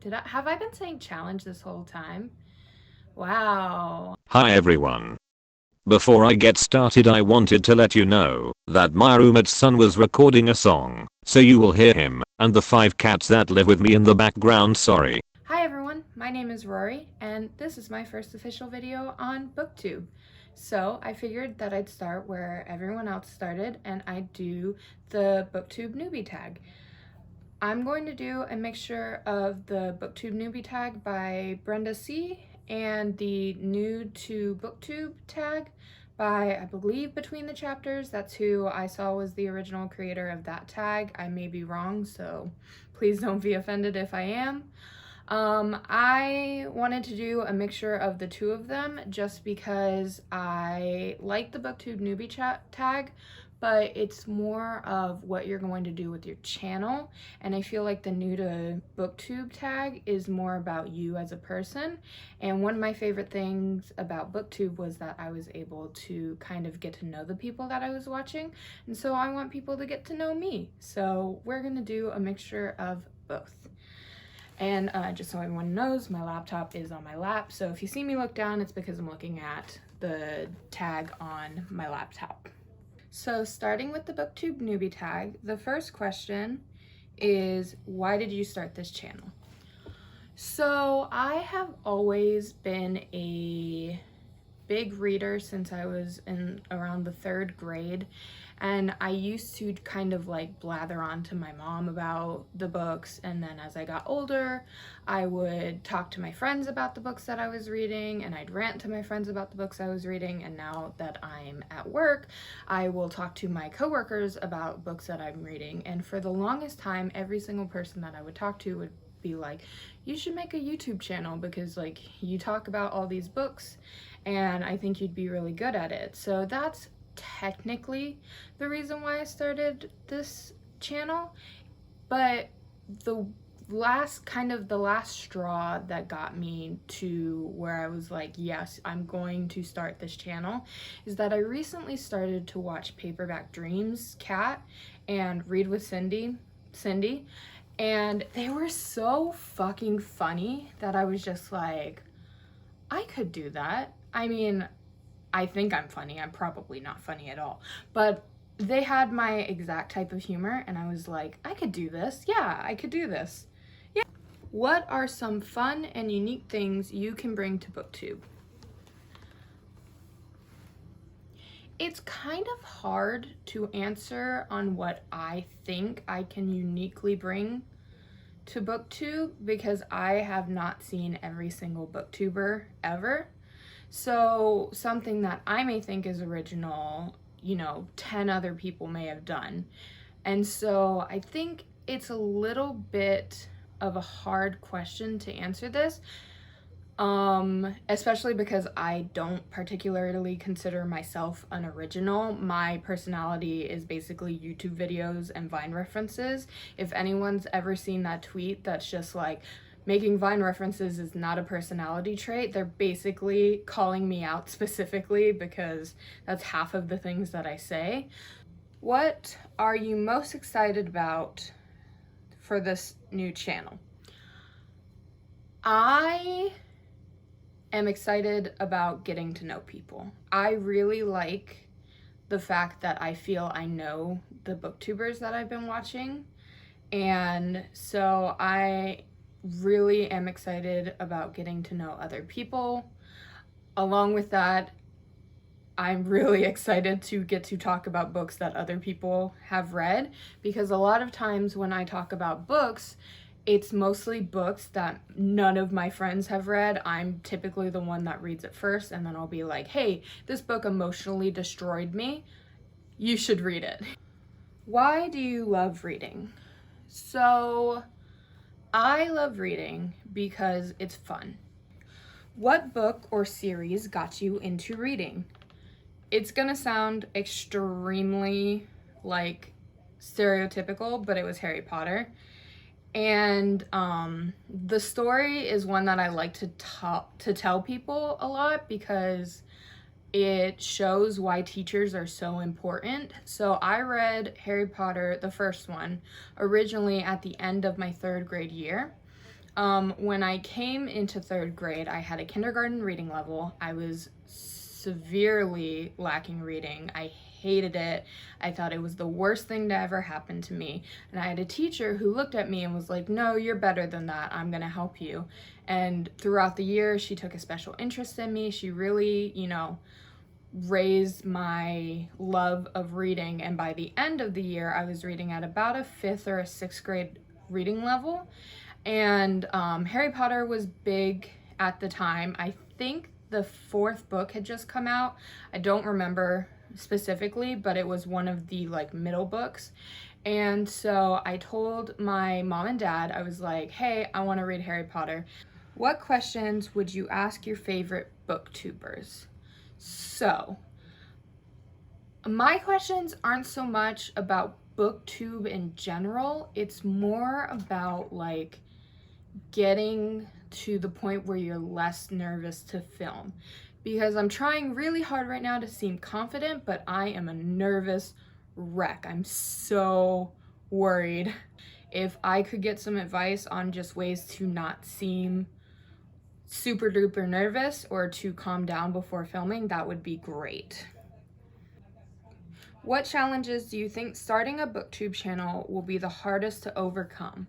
Have I been saying challenge this whole time? Wow. Hi everyone. Before I get started, I wanted to let you know that my roommate's son was recording a song, so you will hear him and the 5 cats that live with me in the background. Sorry. Hi everyone, my name is Rory, and this is my first official video on Booktube. So I figured that I'd start where everyone else started, and I'd do the Booktube Newbie tag. I'm going to do a mixture of the Booktube Newbie tag by Brenda C. and the New to Booktube tag by, I believe, Between the Chapters. That's who I saw was the original creator of that tag. I may be wrong, so please don't be offended if I am. I wanted to do a mixture of the two of them just because I like the Booktube Newbie tag, but it's more of what you're going to do with your channel, and I feel like the New to Booktube tag is more about you as a person. And one of my favorite things about Booktube was that I was able to kind of get to know the people that I was watching, and so I want people to get to know me. So we're gonna do a mixture of both. And just so everyone knows, my laptop is on my lap, so if you see me look down, it's because I'm looking at the tag on my laptop. So starting with the Booktube Newbie tag, the first question is, why did you start this channel? So I have always been a big reader since I was in around the 3rd grade, and I used to kind of like blather on to my mom about the books, and then as I got older I would talk to my friends about the books that I was reading, and I'd rant to my friends about the books I was reading, and now that I'm at work I will talk to my coworkers about books that I'm reading. And for the longest time, every single person that I would talk to would be like, you should make a YouTube channel because like you talk about all these books and I think you'd be really good at it. So that's technically the reason why I started this channel, but the last straw that got me to where I was like, yes, I'm going to start this channel, is that I recently started to watch Paperback Dreams, Cat, and Read with Cindy, and they were so fucking funny that I was just like, I could do that. I mean, I think I'm funny. I'm probably not funny at all. But they had my exact type of humor, and I was like, I could do this. Yeah, I could do this. Yeah. What are some fun and unique things you can bring to Booktube? It's kind of hard to answer on what I think I can uniquely bring to Booktube because I have not seen every single Booktuber ever. So something that I may think is original, 10 other people may have done. And so I think it's a little bit of a hard question to answer this, especially because I don't particularly consider myself an original. My personality is basically YouTube videos and Vine references. If anyone's ever seen that tweet that's just like, making Vine references is not a personality trait, they're basically calling me out specifically because that's half of the things that I say. What are you most excited about for this new channel? I am excited about getting to know people. I really like the fact that I feel I know the booktubers that I've been watching, and so I really am excited about getting to know other people. Along with that, I'm really excited to get to talk about books that other people have read, because a lot of times when I talk about books, it's mostly books that none of my friends have read. I'm typically the one that reads it first, and then I'll be like, hey, this book emotionally destroyed me. You should read it. Why do you love reading? So I love reading because it's fun. What book or series got you into reading? It's gonna sound extremely like stereotypical, but it was Harry Potter. And the story is one that I like to tell people a lot because it shows why teachers are so important. So I read Harry Potter, the first one, originally at the end of my 3rd grade year. When I came into 3rd grade, I had a kindergarten reading level. I was severely lacking reading. I hated it. I thought it was the worst thing to ever happen to me. And I had a teacher who looked at me and was like, no, you're better than that. I'm gonna help you. And throughout the year, she took a special interest in me. She really, raised my love of reading. And by the end of the year, I was reading at about a 5th or a 6th grade reading level. And Harry Potter was big at the time. I think the 4th book had just come out. I don't remember specifically, but it was one of the middle books. And so I told my mom and dad, I was like, hey, I want to read Harry Potter. What questions would you ask your favorite booktubers? So my questions aren't so much about booktube in general. It's more about getting to the point where you're less nervous to film, because I'm trying really hard right now to seem confident, but I am a nervous wreck. I'm so worried. If I could get some advice on just ways to not seem super duper nervous or to calm down before filming, that would be great. What challenges do you think starting a booktube channel will be the hardest to overcome?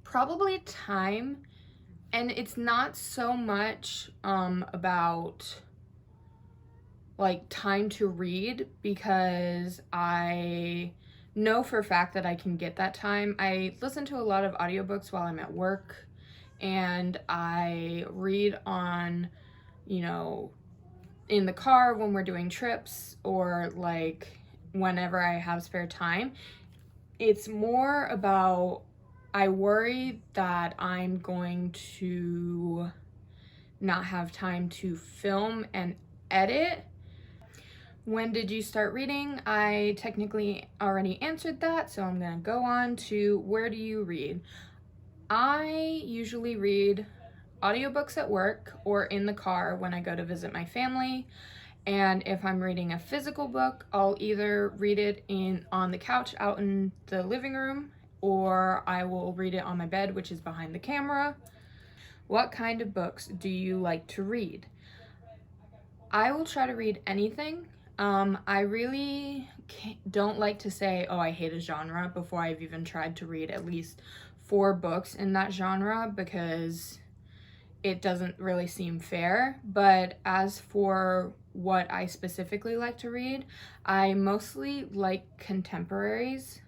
Probably time, and it's not so much about time to read, because I know for a fact that I can get that time. I listen to a lot of audiobooks while I'm at work, and I read on, in the car when we're doing trips, or whenever I have spare time. It's more about, I worry that I'm going to not have time to film and edit. When did you start reading? I technically already answered that, so I'm gonna go on to where do you read? I usually read audiobooks at work or in the car when I go to visit my family. And if I'm reading a physical book, I'll either read it on the couch out in the living room, or I will read it on my bed, which is behind the camera. What kind of books do you like to read? I will try to read anything. I really don't like to say, oh, I hate a genre before I've even tried to read at least 4 books in that genre, because it doesn't really seem fair. But as for what I specifically like to read, I mostly like contemporaries,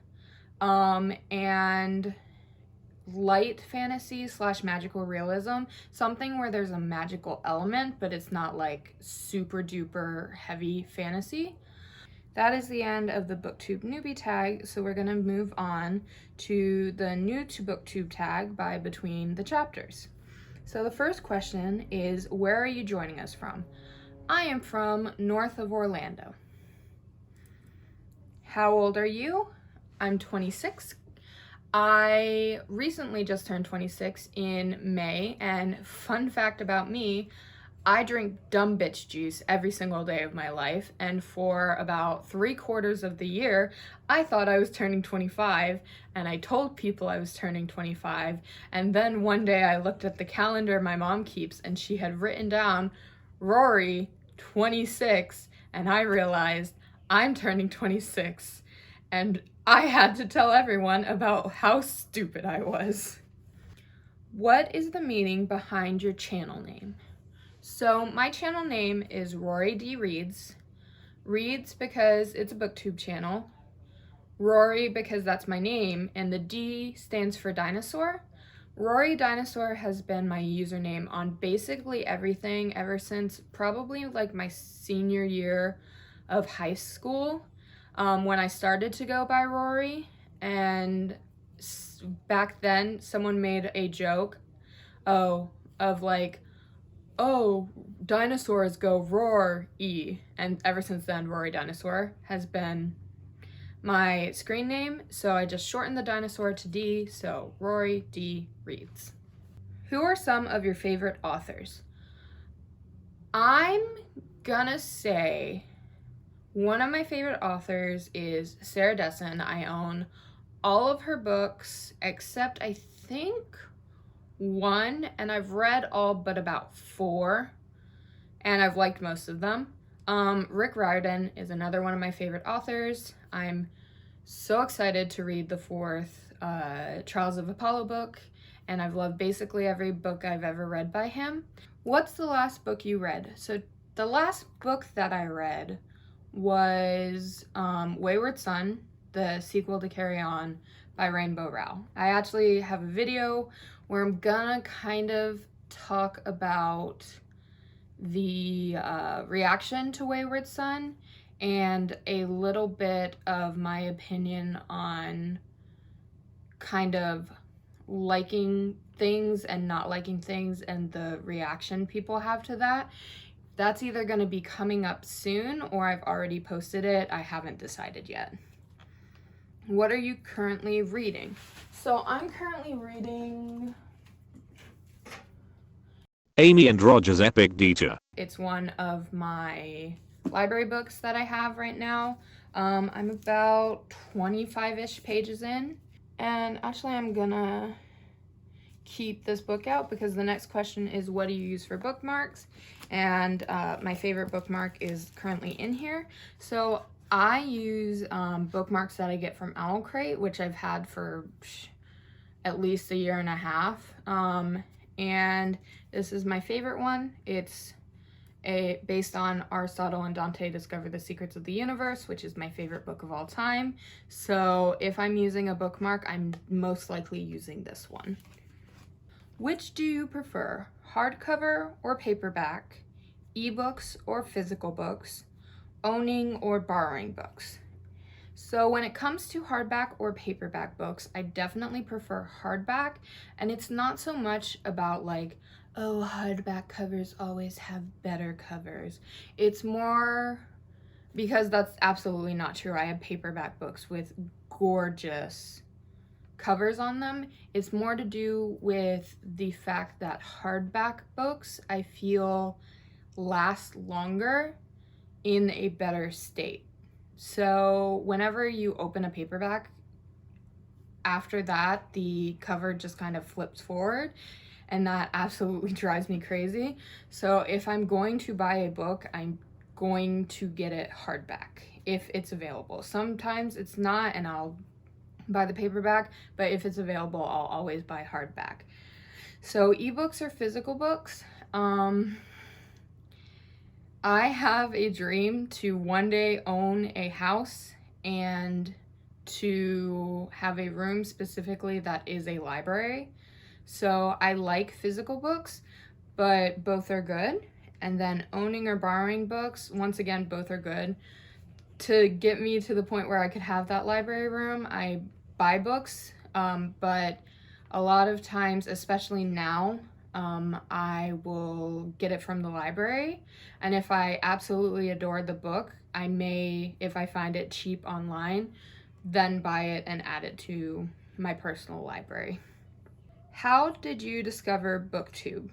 and light fantasy / magical realism, something where there's a magical element, but it's not super duper heavy fantasy. That is the end of the Booktube Newbie tag, so we're gonna move on to the new to Booktube tag by between the chapters. So the first question is, where are you joining us from? I am from north of Orlando. How old are you? I'm 26. I recently just turned 26 in May, and fun fact about me, I drink dumb bitch juice every single day of my life, and for about 3/4 of the year, I thought I was turning 25, and I told people I was turning 25, and then one day I looked at the calendar my mom keeps, and she had written down, Rory, 26, and I realized I'm turning 26, and I had to tell everyone about how stupid I was. What is the meaning behind your channel name? So my channel name is Rory D. Reads. Reads because it's a booktube channel. Rory because that's my name, and the D stands for dinosaur. Rory Dinosaur has been my username on basically everything ever since probably my senior year of high school, when I started to go by Rory. And back then someone made a joke of oh, dinosaurs go roar-y, and ever since then Rory Dinosaur has been my screen name, so I just shortened the dinosaur to D, so Rory D. Reads. Who are some of your favorite authors? I'm gonna say one of my favorite authors is Sarah Dessen. I own all of her books except I think one, and I've read all but about 4, and I've liked most of them. Rick Riordan is another one of my favorite authors. I'm so excited to read the 4th Trials of Apollo book, and I've loved basically every book I've ever read by him. What's the last book you read? So the last book that I read was Wayward Son, the sequel to Carry On by Rainbow Rowell. I actually have a video where I'm gonna kind of talk about the reaction to Wayward Son and a little bit of my opinion on kind of liking things and not liking things and the reaction people have to that. That's either going to be coming up soon or I've already posted it. I haven't decided yet. What are you currently reading? So I'm currently reading Amy and Roger's Epic Detour. It's one of my library books that I have right now. I'm about 25-ish pages in, and actually I'm gonna keep this book out because the next question is, what do you use for bookmarks? And my favorite bookmark is currently in here. So I use bookmarks that I get from Owl Crate, which I've had for at least a year and a half. And this is my favorite one. It's based on Aristotle and Dante Discover the Secrets of the Universe, which is my favorite book of all time. So if I'm using a bookmark, I'm most likely using this one. Which do you prefer, hardcover or paperback, ebooks or physical books, owning or borrowing books? So when it comes to hardback or paperback books, I definitely prefer hardback, and it's not so much about like, oh, hardback covers always have better covers. It's more because that's absolutely not true. I have paperback books with gorgeous covers on them. It's more to do with the fact that hardback books, I feel, last longer in a better state. So whenever you open a paperback, after that, the cover just kind of flips forward, and that absolutely drives me crazy. So if I'm going to buy a book, I'm going to get it hardback if it's available. Sometimes it's not, and I'll buy the paperback, but if it's available, I'll always buy hardback. So ebooks or physical books? I have a dream to one day own a house and to have a room specifically that is a library. So I like physical books, but both are good. And then owning or borrowing books, once again, both are good. To get me to the point where I could have that library room, I buy books, but a lot of times, especially now, I will get it from the library, and if I absolutely adore the book, I may, if I find it cheap online, then buy it and add it to my personal library. How did you discover Booktube?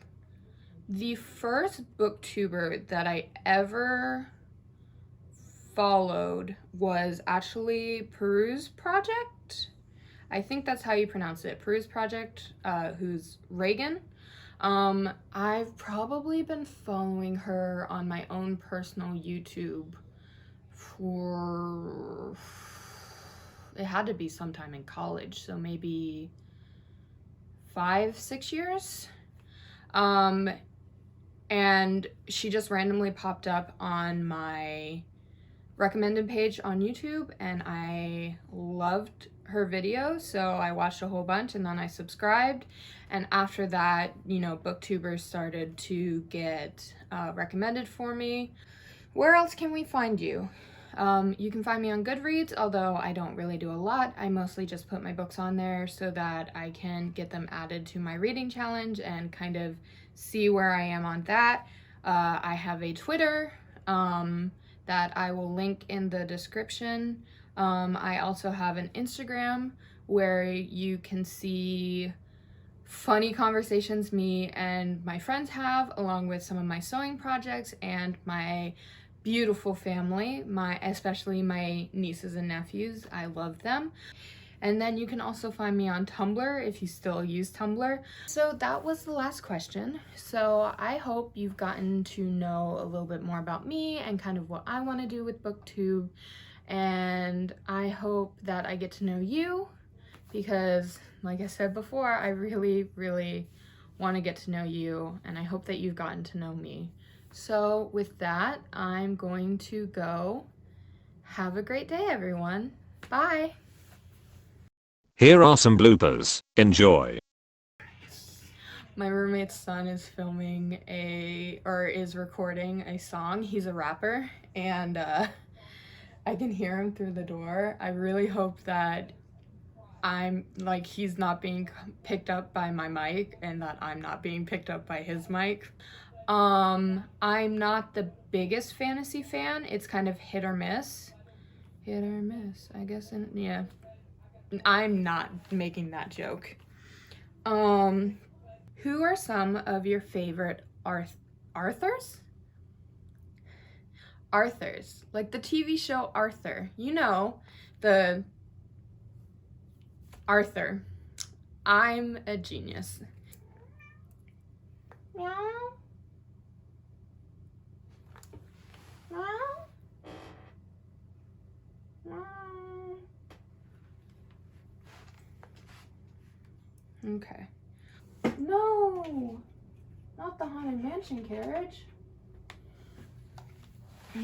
The first booktuber that I ever followed was actually Peruse Project. I think that's how you pronounce it. Peruse Project, who's Reagan. I've probably been following her on my own personal YouTube for, it had to be sometime in college, so maybe 5-6 years. And she just randomly popped up on my recommended page on YouTube, and I loved her video, so I watched a whole bunch and then I subscribed. And after that, you know, booktubers started to get recommended for me. Where else can we find you? You can find me on Goodreads, although I don't really do a lot. I mostly just put my books on there so that I can get them added to my reading challenge and kind of see where I am on that. I have a Twitter that I will link in the description. I also have an Instagram where you can see funny conversations me and my friends have, along with some of my sewing projects and my beautiful family, especially my nieces and nephews. I love them. And then you can also find me on Tumblr if you still use Tumblr. So that was the last question. So I hope you've gotten to know a little bit more about me and kind of what I want to do with Booktube. And I hope that I get to know you because, like I said before, I really, really want to get to know you, and I hope that you've gotten to know me. So with that, I'm going to go. Have a great day, everyone. Bye. Here are some bloopers. Enjoy. My roommate's son is is recording a song. He's a rapper, and I can hear him through the door. I really hope that he's not being picked up by my mic and that I'm not being picked up by his mic. I'm not the biggest fantasy fan. It's kind of hit or miss. Hit or miss, I guess. Yeah. I'm not making that joke. Who are some of your favorite Arthurs? Arthurs, like the TV show Arthur. You know, the Arthur. I'm a genius. Meow. Meow. Meow. Okay. No, not the Haunted Mansion carriage.